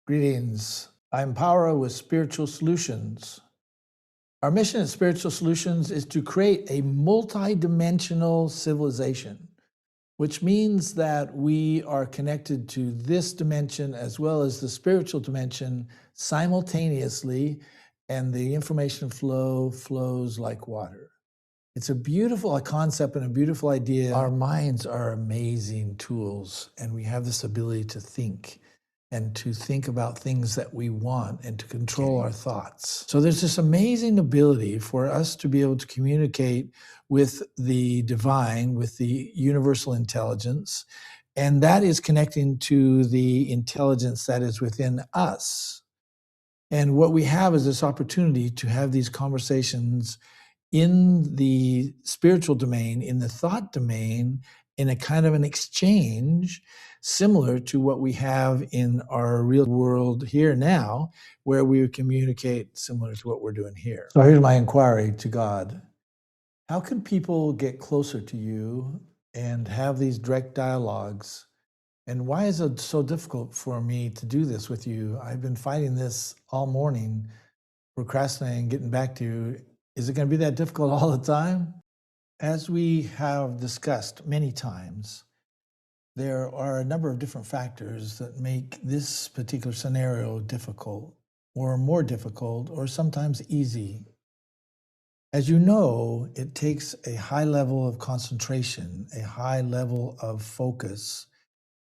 Greetings. I'm Paora with Spiritual Solutions. Our mission at Spiritual Solutions is to create a multi-dimensional civilization, which means that we are connected to this dimension as well as the spiritual dimension simultaneously, and the information flows like water. It's a beautiful concept and a beautiful idea. Our minds are amazing tools, and we have this ability to think and to think about things that we want and to control our thoughts. So there's this amazing ability for us to be able to communicate with the divine, with the universal intelligence, and that is connecting to the intelligence that is within us. And what we have is this opportunity to have these conversations in the spiritual domain, in the thought domain, in a kind of an exchange similar to what we have in our real world here now, where we communicate similar to what we're doing here. So here's my inquiry to God. How can people get closer to you and have these direct dialogues? And why is it so difficult for me to do this with you? I've been fighting this all morning, procrastinating, getting back to you. Is it going to be that difficult all the time? As we have discussed many times, there are a number of different factors that make this particular scenario difficult, or more difficult, or sometimes easy. As you know, it takes a high level of concentration, a high level of focus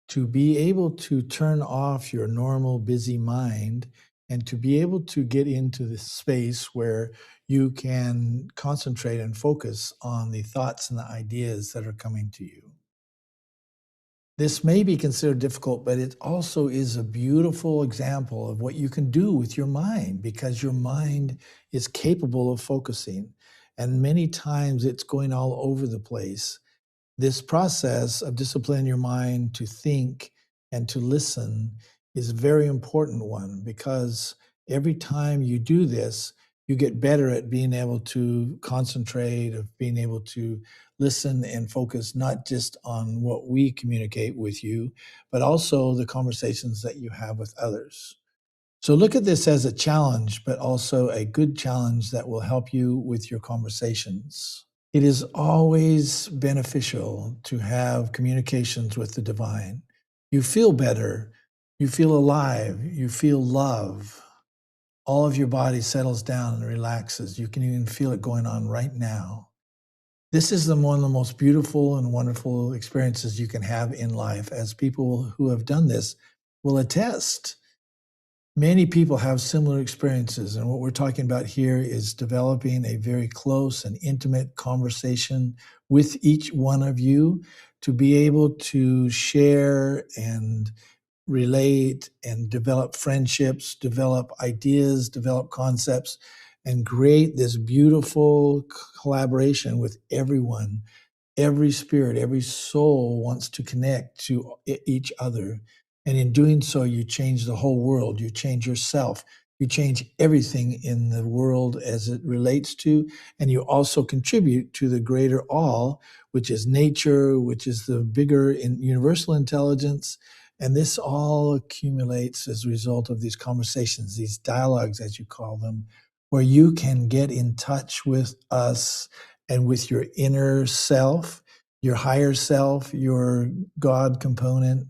to be able to turn off your normal busy mind and to be able to get into this space where you can concentrate and focus on the thoughts and the ideas that are coming to you. This may be considered difficult, but it also is a beautiful example of what you can do with your mind, because your mind is capable of focusing. And many times it's going all over the place. This process of disciplining your mind to think and to listen is a very important one, because every time you do this, you get better at being able to concentrate, of being able to listen and focus not just on what we communicate with you, but also the conversations that you have with others. So look at this as a challenge, but also a good challenge that will help you with your conversations. It is always beneficial to have communications with the divine. You feel better, you feel alive, you feel love. All of your body settles down and relaxes. You can even feel it going on right now. This is one of the most beautiful and wonderful experiences you can have in life, as people who have done this will attest. Many people have similar experiences, and what we're talking about here is developing a very close and intimate conversation with each one of you to be able to share and relate and develop friendships, develop ideas, develop concepts, and create this beautiful collaboration with everyone. Every spirit, every soul wants to connect to each other. And in doing so, you change the whole world. You change yourself. You change everything in the world as it relates to, and you also contribute to the greater all, which is nature, which is the bigger universal intelligence. And this all accumulates as a result of these conversations, these dialogues, as you call them, where you can get in touch with us and with your inner self, your higher self, your God component,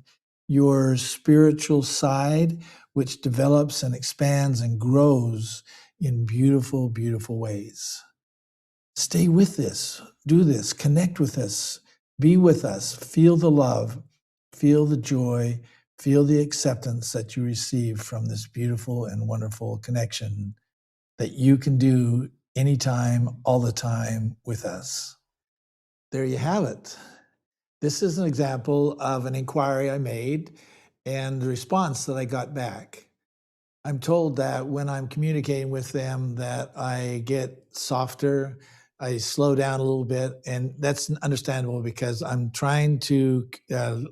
your spiritual side, which develops and expands and grows in beautiful, beautiful ways. Stay with this, do this, connect with us, be with us, feel the love, feel the joy, feel the acceptance that you receive from this beautiful and wonderful connection that you can do anytime, all the time with us. There you have it. This is an example of an inquiry I made and the response that I got back. I'm told that when I'm communicating with them that I get softer, I slow down a little bit, and that's understandable because I'm trying to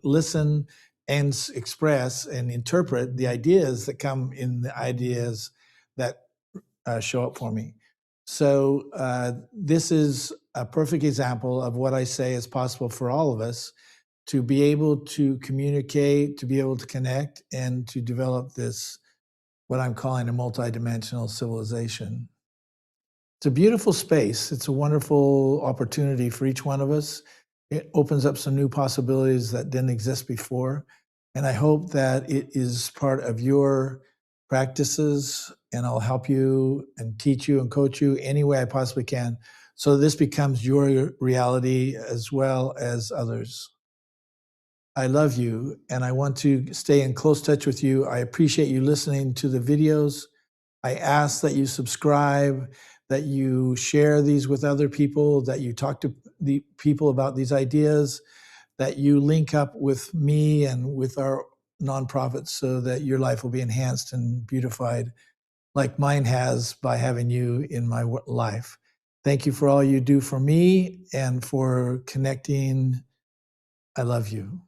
listen and express and interpret the ideas that come in the ideas that show up for me. So this is a perfect example of what I say is possible for all of us, to be able to communicate, to be able to connect, and to develop this what I'm calling a multidimensional civilization. It's a beautiful space. It's a wonderful opportunity for each one of us. It opens up some new possibilities that didn't exist before. And I hope that it is part of your practices, and I'll help you and teach you and coach you any way I possibly can. So this becomes your reality as well as others. I love you and I want to stay in close touch with you. I appreciate you listening to the videos. I ask that you subscribe, that you share these with other people, that you talk to the people about these ideas, that you link up with me and with our nonprofits so that your life will be enhanced and beautified like mine has by having you in my life. Thank you for all you do for me and for connecting. I love you.